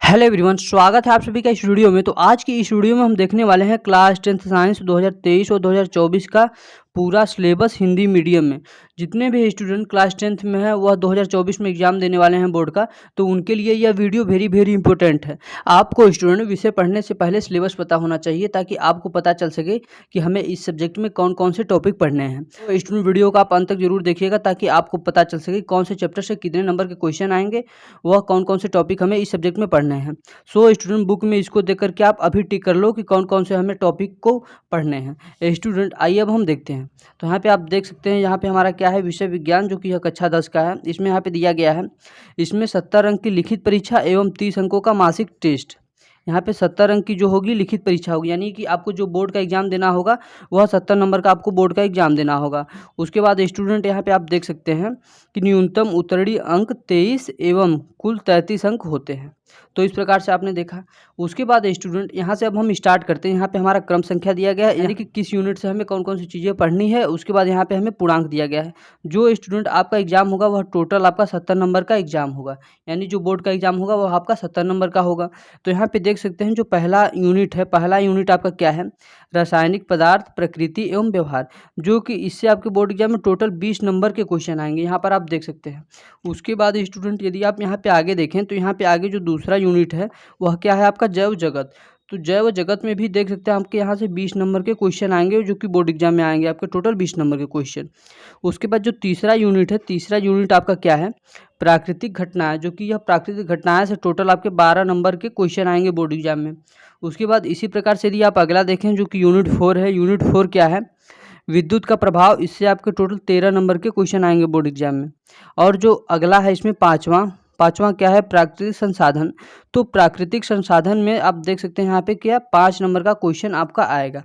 Hello everyone, स्वागत है आप सभी का इस वीडियो में। तो आज की इस वीडियो में हम देखने वाले हैं क्लास 10th साइंस 2023 और 2024 का पूरा सिलेबस हिंदी मीडियम में। जितने भी स्टूडेंट क्लास 10th में है वह 2024 में एग्जाम देने वाले हैं बोर्ड का, तो उनके लिए यह वीडियो वेरी इंपॉर्टेंट है। आपको स्टूडेंट विषय पढ़ने से पहले सिलेबस पता होना चाहिए ताकि आपको पता चल सके कि हमें इस सब्जेक्ट में कौन कौन से टॉपिक पढ़ने हैं। तो स्टूडेंट वीडियो का आप अंत तक जरूर देखिएगा ताकि आपको पता चल सके कौन से चैप्टर से कितने नंबर के क्वेश्चन आएंगे, वह कौन कौन से टॉपिक हमें इस सब्जेक्ट में पढ़ने हैं। सो स्टूडेंट बुक में इसको देख करके आप अभी टिक कर लो कि कौन कौन से हमें टॉपिक को पढ़ने हैं। स्टूडेंट आइए अब हम देखते हैं। तो यहाँ पे आप देख सकते हैं, यहाँ पे हमारा क्या है, विषय विज्ञान, जो कि यह कक्षा 10 का है। इसमें यहाँ पे दिया गया है, इसमें 70 अंक की लिखित परीक्षा एवं 30 अंकों का मासिक टेस्ट। यहाँ पे 70 अंक की जो होगी लिखित परीक्षा होगी, यानी कि आपको जो बोर्ड का एग्जाम देना होगा वह 70 नंबर का आपको बोर्ड का एग्जाम देना होगा। उसके बाद स्टूडेंट यहाँ पे आप देख सकते हैं कि न्यूनतम उत्तीर्ण अंक 23 एवं कुल 33 अंक होते हैं। तो इस प्रकार से आपने देखा। उसके बाद स्टूडेंट यहाँ से अब हम स्टार्ट करते हैं। यहाँ पे हमारा क्रम संख्या दिया गया है, यानी कि किस यूनिट से हमें कौन कौन सी चीज़ें पढ़नी है। उसके बाद यहाँ पे हमें पूर्णांक दिया गया है। जो स्टूडेंट आपका एग्जाम होगा वह टोटल आपका 70 नंबर का एग्जाम होगा, यानी जो बोर्ड का एग्जाम होगा वह आपका 70 नंबर का होगा। तो यहाँ पे देख सकते हैं जो पहला यूनिट है, पहला यूनिट आपका क्या है, रासायनिक पदार्थ, प्रकृति एवं व्यवहार, जो कि इससे आपके बोर्ड एग्जाम में टोटल 20 नंबर के क्वेश्चन आएंगे, यहाँ पर आप देख सकते हैं। उसके बाद स्टूडेंट यदि आप यहाँ पे आगे देखें तो यहाँ पे आगे जो दूसरा यूनिट है वह क्या है, आपका जैव जगत। तो जैव जगत में भी देख सकते हैं आपके यहाँ से 20 नंबर के क्वेश्चन आएंगे, जो कि बोर्ड एग्जाम में आएंगे आपके टोटल 20 नंबर के क्वेश्चन। उसके बाद जो तीसरा यूनिट है, तीसरा यूनिट आपका क्या है, प्राकृतिक घटनाएं, जो कि यह प्राकृतिक घटनाएं से टोटल आपके 12 नंबर के क्वेश्चन आएंगे बोर्ड एग्जाम में। उसके बाद इसी प्रकार से यदि आप अगला देखें जो कि यूनिट 4 है, यूनिट 4 क्या है, विद्युत का प्रभाव, इससे आपके टोटल 13 नंबर के क्वेश्चन आएंगे बोर्ड एग्जाम में। और जो अगला है इसमें पाँचवा क्या है, प्राकृतिक संसाधन। तो प्राकृतिक संसाधन में आप देख सकते हैं यहाँ पे क्या 5 नंबर का क्वेश्चन आपका आएगा।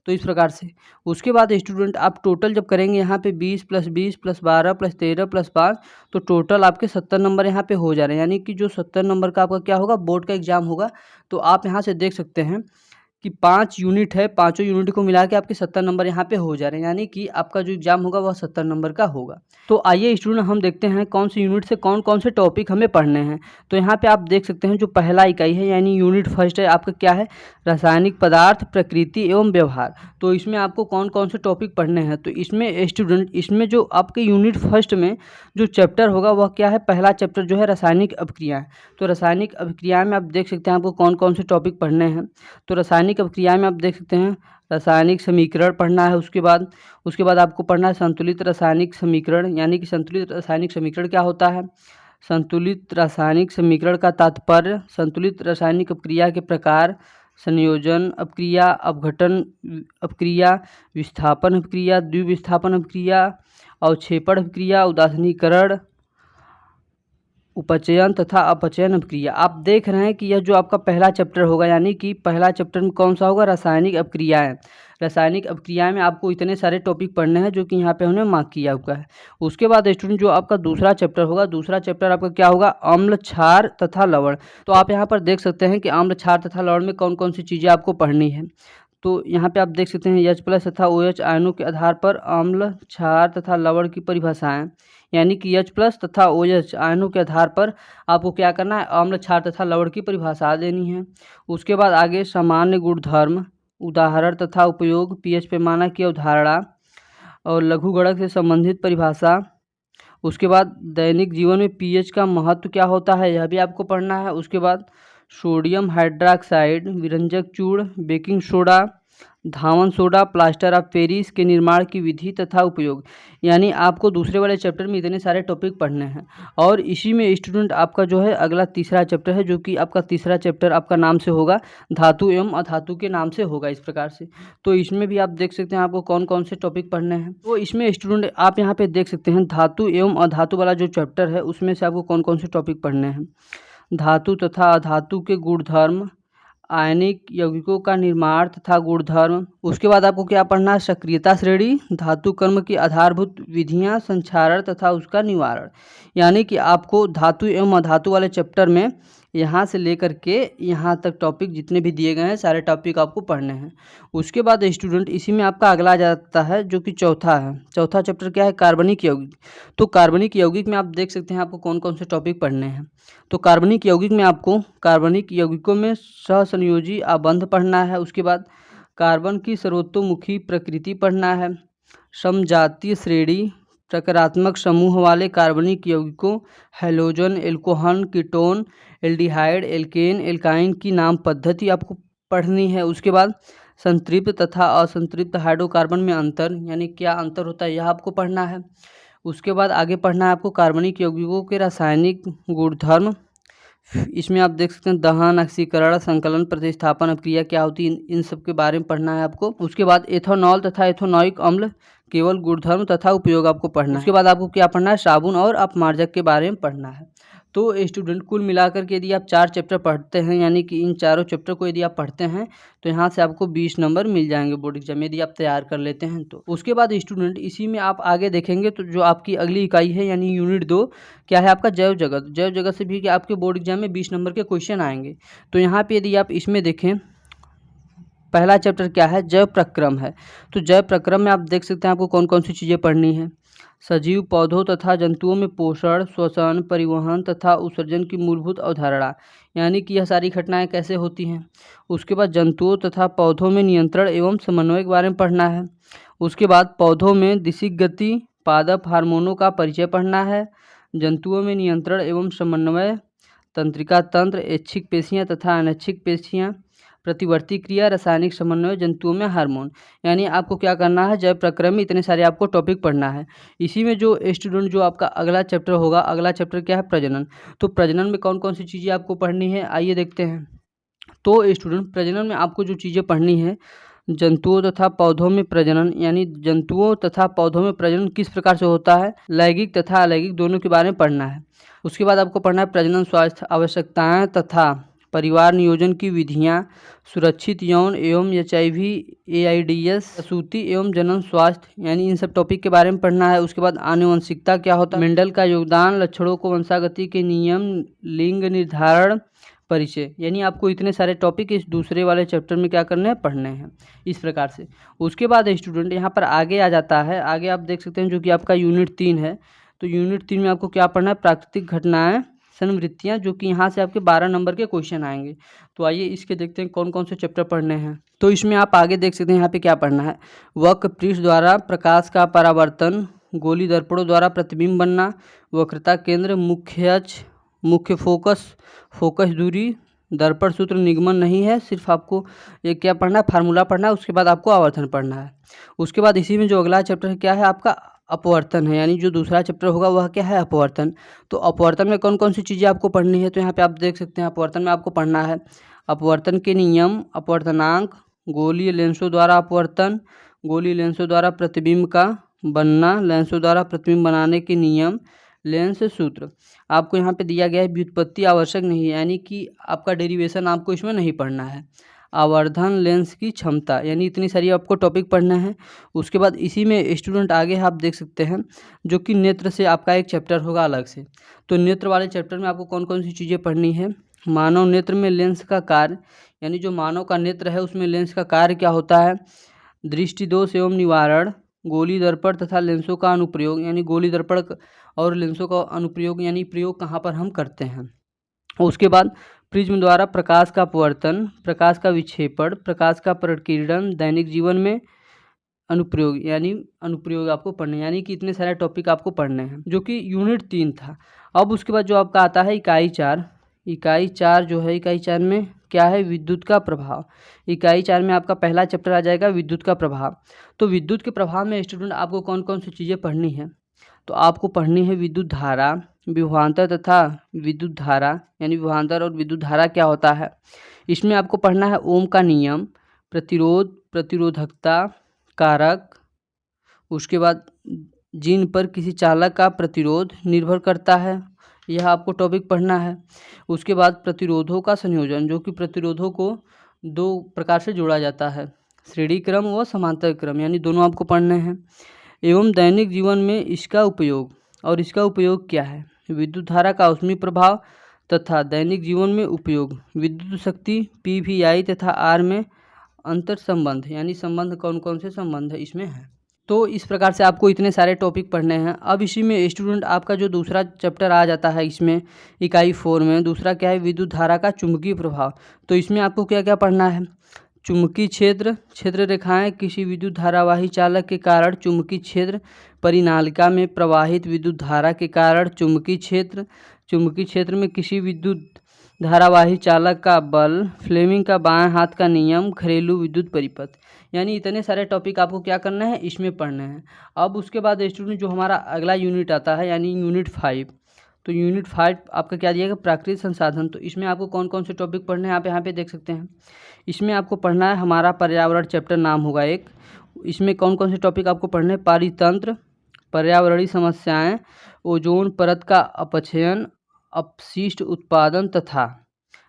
तो इस प्रकार से उसके बाद स्टूडेंट आप टोटल जब करेंगे यहाँ पे 20 + 20 + 12 + 13 + 5, तो टोटल आपके 70 नंबर यहाँ पे हो जा रहे हैं, यानी कि जो 70 नंबर का आपका क्या होगा, बोर्ड का एग्जाम होगा। तो आप यहाँ से देख सकते हैं कि 5 यूनिट है, पाँचों यूनिट को मिला के आपके 70 नंबर यहाँ पे हो जा रहे हैं, यानी कि आपका जो एग्जाम होगा वह 70 नंबर का होगा। तो आइए स्टूडेंट हम देखते हैं कौन सी यूनिट से कौन कौन से टॉपिक हमें पढ़ने हैं। तो यहाँ पे आप देख सकते हैं जो पहला इकाई है, यानी यूनिट फर्स्ट है आपका क्या है, रासायनिक पदार्थ, प्रकृति एवं व्यवहार। तो इसमें आपको कौन कौन से टॉपिक पढ़ने हैं। तो इसमें स्टूडेंट, इसमें जो आपके यूनिट फर्स्ट में जो चैप्टर होगा वह क्या है, पहला चैप्टर जो है रासायनिक अभिक्रियाएँ। तो रासायनिक अभिक्रिया में आप देख सकते हैं आपको कौन कौन से टॉपिक पढ़ने हैं। तो रासायनिक अभिक्रिया में आप देख सकते हैं रासायनिक समीकरण पढ़ना है। उसके बाद आपको पढ़ना है संतुलित रासायनिक समीकरण, यानी कि संतुलित रासायनिक समीकरण क्या होता है। संतुलित रासायनिक समीकरण का तात्पर्य संतुलित रासायनिक अपक्रिया के प्रकार, संयोजन अपक्रिया, अपघटन अपक्रिया, विस्थापन अपक्रिया, द्विविस्थापन अपक्रिया, अवक्षेपण अपक्रिया, उदासीनीकरण, उपचयन तथा अपचयन अपक्रिया। आप देख रहे हैं कि यह जो आपका पहला चैप्टर होगा, यानी कि पहला चैप्टर में कौन सा होगा, रासायनिक अपक्रियाएं। रासायनिक अपक्रियाएं में आपको इतने सारे टॉपिक पढ़ने हैं जो कि यहाँ पे हमने मार्क किया हुआ है। उसके बाद स्टूडेंट जो आपका दूसरा चैप्टर होगा, दूसरा चैप्टर आपका क्या होगा, अम्ल, क्षार तथा लवण। तो आप यहाँ पर देख सकते हैं कि अम्ल, क्षार तथा लवण में कौन कौन सी चीज़ें आपको पढ़नी है। तो यहाँ पे आप देख सकते हैं H+ तथा OH आयनों के आधार पर अम्ल, क्षार तथा लवण की परिभाषाएं, यानी कि H+ तथा OH आयनों के आधार पर आपको क्या करना है, अम्ल, क्षार तथा लवण की परिभाषा देनी है। उसके बाद आगे सामान्य गुणधर्म, उदाहरण तथा उपयोग, pH पैमाना की अवधारणा और लघुगणक से संबंधित परिभाषा। उसके बाद दैनिक जीवन में pH का महत्व क्या होता है, यह भी आपको पढ़ना है। उसके बाद सोडियम हाइड्रॉक्साइड, विरंजक चूर्ण, baking soda, Dhawan soda, plaster of Paris के निर्माण की विधि तथा उपयोग, यानी आपको दूसरे वाले चैप्टर में इतने सारे टॉपिक पढ़ने हैं। और इसी में स्टूडेंट आपका जो है अगला तीसरा चैप्टर है, जो कि आपका तीसरा चैप्टर आपका नाम से होगा, धातु एवं अधातु के नाम से होगा इस प्रकार से। तो इसमें भी आप देख सकते हैं आपको कौन कौन से टॉपिक पढ़ने हैं। तो इसमें स्टूडेंट आप यहाँ पे देख सकते हैं धातु एवं अधातु वाला जो चैप्टर है उसमें से आपको कौन कौन से टॉपिक पढ़ने हैं। धातु तथा अधातु के गुणधर्म, आयनिक यौगिकों का निर्माण तथा गुणधर्म। उसके बाद आपको क्या पढ़ना है, सक्रियता श्रेणी, धातु कर्म की आधारभूत विधियां, संक्षारण तथा उसका निवारण। यानी कि आपको धातु एवं अधातु वाले चैप्टर में यहाँ से लेकर के यहाँ तक टॉपिक जितने भी दिए गए हैं सारे टॉपिक आपको पढ़ने हैं। उसके बाद स्टूडेंट इसी में आपका अगला आ जाता है जो कि चौथा है। चौथा चैप्टर क्या है? कार्बनिक यौगिक। तो कार्बनिक यौगिक में आप देख सकते हैं आपको कौन कौन से टॉपिक पढ़ने हैं। तो कार्बनिक यौगिक में आपको कार्बनिक यौगिकों में सहसंयोजी आबंध पढ़ना है। उसके बाद कार्बन की सर्वतोमुखी प्रकृति पढ़ना है। समजातीय श्रेणी प्रकारात्मक समूह वाले कार्बनिक यौगिकों halogen, alcohol, ketone, aldehyde, alkane, alkyne की नाम पद्धति आपको पढ़नी है। उसके बाद संतृप्त तथा असंतृप्त हाइड्रोकार्बन में अंतर यानी क्या अंतर होता है यह आपको पढ़ना है। उसके बाद आगे पढ़ना है आपको कार्बनिक यौगिकों के रासायनिक गुणधर्म। इसमें आप देख सकते हैं दहन, ऑक्सीकरण, संकलन, प्रतिस्थापन अभिक्रिया क्या होती है इन सब के बारे में पढ़ना है आपको। उसके बाद एथेनॉल तथा एथेनोइक अम्ल केवल गुणधर्म तथा उपयोग आपको पढ़ना है। उसके बाद आपको क्या पढ़ना है? साबुन और अपमार्जक के बारे में पढ़ना है। तो स्टूडेंट कुल मिलाकर के यदि आप 4 चैप्टर पढ़ते हैं यानी कि इन चारों चैप्टर को यदि आप पढ़ते हैं तो यहाँ से आपको 20 नंबर मिल जाएंगे बोर्ड एग्जाम में, यदि आप तैयार कर लेते हैं तो। उसके बाद स्टूडेंट इसी में आप आगे देखेंगे तो जो आपकी अगली इकाई है यानी यूनिट 2 क्या है आपका? जैव जगत। जैव जगत से भी आपके बोर्ड एग्जाम में 20 नंबर के क्वेश्चन आएंगे। तो यहाँ पर यदि आप इसमें देखें पहला चैप्टर क्या है? जैव प्रक्रम है। तो जैव प्रक्रम में आप देख सकते हैं आपको कौन कौन सी चीज़ें पढ़नी है। सजीव पौधों तथा जंतुओं में पोषण, श्वसन, परिवहन तथा उत्सर्जन की मूलभूत अवधारणा यानी कि यह सारी घटनाएं कैसे होती हैं। उसके बाद जंतुओं तथा पौधों में नियंत्रण एवं समन्वय के बारे में पढ़ना है। उसके बाद पौधों में दिशिक गति, पादप हार्मोनों का परिचय पढ़ना है। जंतुओं में नियंत्रण एवं समन्वय, तंत्रिका तंत्र, ऐच्छिक पेशियाँ तथा अनैच्छिक पेशियाँ, प्रतिवर्ती क्रिया, रासायनिक समन्वय, जंतुओं में हार्मोन। यानी आपको क्या करना है? जैव प्रक्रम में इतने सारे आपको टॉपिक पढ़ना है। इसी में जो स्टूडेंट जो आपका अगला चैप्टर होगा, अगला चैप्टर क्या है? प्रजनन। तो प्रजनन में कौन कौन सी चीज़ें आपको पढ़नी है आइए देखते हैं। तो स्टूडेंट प्रजनन में आपको जो चीज़ें पढ़नी है, जंतुओं तथा पौधों में प्रजनन यानी जंतुओं तथा पौधों में प्रजनन किस प्रकार से होता है, लैंगिक तथा अलैंगिक दोनों के बारे में पढ़ना है। उसके बाद आपको पढ़ना है प्रजनन स्वास्थ्य आवश्यकताएं तथा परिवार नियोजन की विधियां, सुरक्षित यौन एवं HIV AIDS, प्रसूति एवं जनन स्वास्थ्य यानी इन सब टॉपिक के बारे में पढ़ना है। उसके बाद आनुवंशिकता क्या होता है, मेंडल का योगदान, लक्षणों को वंशागति के नियम, लिंग निर्धारण, परिचय। यानी आपको इतने सारे टॉपिक इस दूसरे वाले चैप्टर में क्या करने हैं? पढ़ने हैं इस प्रकार से। उसके बाद स्टूडेंट यहाँ पर आगे आ जाता है, आगे आप देख सकते हैं जो कि आपका यूनिट 3 है। तो यूनिट 3 में आपको क्या पढ़ना है? प्राकृतिक घटनाएं, संवृत्तियाँ, जो कि यहाँ से आपके 12 नंबर के क्वेश्चन आएंगे। तो आइए इसके देखते हैं कौन कौन से चैप्टर पढ़ने हैं। तो इसमें आप आगे देख सकते हैं यहाँ पे क्या पढ़ना है। वक्र पृष्ठ द्वारा प्रकाश का परावर्तन, गोली दर्पणों द्वारा प्रतिबिंब बनना, वक्रता केंद्र, मुख्य अक्ष, मुख्य फोकस दूरी, दर्पण सूत्र निगमन नहीं है, सिर्फ आपको ये क्या पढ़ना है? फार्मूला पढ़ना है। उसके बाद आपको आवर्धन पढ़ना है। उसके बाद इसी में जो अगला चैप्टर क्या है आपका? अपवर्तन है। यानी जो दूसरा चैप्टर होगा वह क्या है? अपवर्तन। तो अपवर्तन में कौन कौन सी चीज़ें आपको पढ़नी है? तो यहाँ पे आप देख सकते हैं अपवर्तन में आपको पढ़ना है अपवर्तन के नियम, अपवर्तनांक, गोलीय लेंसों द्वारा अपवर्तन, गोलीय लेंसों द्वारा प्रतिबिंब का बनना, लेंसों द्वारा प्रतिबिंब बनाने के नियम, लेंस सूत्र। आपको यहाँ पे दिया गया है व्युत्पत्ति आवश्यक नहीं है, यानी कि आपका डेरिवेशन आपको इसमें नहीं पढ़ना है। आवर्धन लेंस की क्षमता, यानी इतनी सारी आपको टॉपिक पढ़ना है। उसके बाद इसी में स्टूडेंट आगे आप देख सकते हैं जो कि नेत्र से आपका एक चैप्टर होगा अलग से। तो नेत्र वाले चैप्टर में आपको कौन कौन सी चीज़ें पढ़नी है? मानव नेत्र में लेंस का कार्य, यानी जो मानव का नेत्र है उसमें लेंस का कार्य क्या होता है, दृष्टि दोष एवं निवारण, गोली दर्पण तथा लेंसों का अनुप्रयोग, यानी गोली दर्पण और लेंसों का अनुप्रयोग यानी प्रयोग कहाँ पर हम करते हैं। उसके बाद प्रिज्म द्वारा प्रकाश का अपवर्तन, प्रकाश का विक्षेपण, प्रकाश का प्रकीर्णन, दैनिक जीवन में अनुप्रयोग, यानी अनुप्रयोग आपको पढ़ने, यानी कि इतने सारे टॉपिक आपको पढ़ने हैं जो कि यूनिट 3 था। अब उसके बाद जो आपका आता है इकाई 4। इकाई 4 जो है, इकाई 4 में क्या है, विद्युत का प्रभाव। इकाई 4 में आपका पहला चैप्टर आ जाएगा विद्युत का प्रभाव। तो विद्युत के प्रभाव में स्टूडेंट आपको कौन कौन सी चीज़ें पढ़नी है, तो आपको पढ़नी है विद्युत धारा, विभवांतर तथा विद्युत धारा, यानी विभवांतर और विद्युत धारा क्या होता है। इसमें आपको पढ़ना है ओम का नियम, प्रतिरोध, प्रतिरोधकता कारक, उसके बाद जिन पर किसी चालक का प्रतिरोध निर्भर करता है, यह आपको टॉपिक पढ़ना है। उसके बाद प्रतिरोधों का संयोजन, जो कि प्रतिरोधों को दो प्रकार से जोड़ा जाता है, श्रेणी क्रम व समांतर क्रम, यानी दोनों आपको पढ़ने हैं। एवं दैनिक जीवन में इसका उपयोग, और इसका उपयोग क्या है, विद्युत धारा का ऊष्मीय प्रभाव तथा दैनिक जीवन में उपयोग, विद्युत शक्ति, पीवीआई तथा आर में अंतर संबंध, यानी संबंध कौन कौन से संबंध इसमें है। तो इस प्रकार से आपको इतने सारे टॉपिक पढ़ने हैं। अब इसी में स्टूडेंट आपका जो दूसरा चैप्टर आ जाता है इसमें इकाई 4 में, दूसरा क्या है, विद्युत धारा का चुंबकीय प्रभाव। तो इसमें आपको क्या क्या पढ़ना है, चुंबकीय क्षेत्र, क्षेत्र रेखाएं, किसी विद्युत धारावाही चालक के कारण चुंबकीय क्षेत्र, परिनालिका में प्रवाहित विद्युत धारा के कारण चुंबकीय क्षेत्र, चुंबकीय क्षेत्र में किसी विद्युत धारावाही चालक का बल, फ्लेमिंग का बाएं हाथ का नियम, घरेलू विद्युत परिपथ। यानी इतने सारे टॉपिक आपको क्या करना है, इसमें पढ़ने हैं। अब उसके बाद स्टूडेंट जो हमारा अगला यूनिट आता है यानी यूनिट 5, तो यूनिट 5 आपका क्या दिया गया, प्राकृतिक संसाधन। तो इसमें आपको कौन कौन से टॉपिक पढ़ने हैं आप यहाँ पे देख सकते हैं। इसमें आपको पढ़ना है हमारा पर्यावरण चैप्टर नाम होगा एक। इसमें कौन कौन से टॉपिक आपको पढ़ने हैं, पारितंत्र, पर्यावरणीय समस्याएं, ओजोन परत का अपक्षयन, अपशिष्ट उत्पादन तथा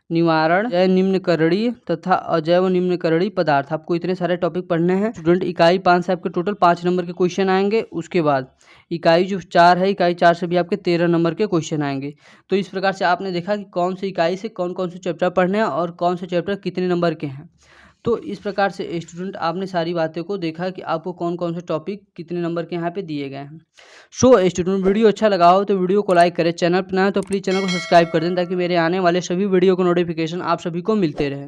निवारण, जैव निम्नकरणीय तथा अजैव निम्नकरणीय पदार्थ। आपको इतने सारे टॉपिक पढ़ने हैं स्टूडेंट। इकाई 5 से आपके टोटल 5 नंबर के क्वेश्चन आएंगे। उसके बाद इकाई जो 4 है, इकाई 4 से भी आपके 13 नंबर के क्वेश्चन आएंगे। तो इस प्रकार से आपने देखा कि कौन सी इकाई से कौन कौन से चैप्टर पढ़ने हैं और कौन से चैप्टर कितने नंबर के हैं। तो इस प्रकार से स्टूडेंट आपने सारी बातें को देखा कि आपको कौन कौन से टॉपिक कितने नंबर के यहाँ पे दिए गए हैं। सो स्टूडेंट वीडियो अच्छा लगा हो तो वीडियो को लाइक करें, चैनल पर नया है तो प्लीज़ चैनल को सब्सक्राइब कर दें ताकि मेरे आने वाले सभी वीडियो को नोटिफिकेशन आप सभी को मिलते रहे।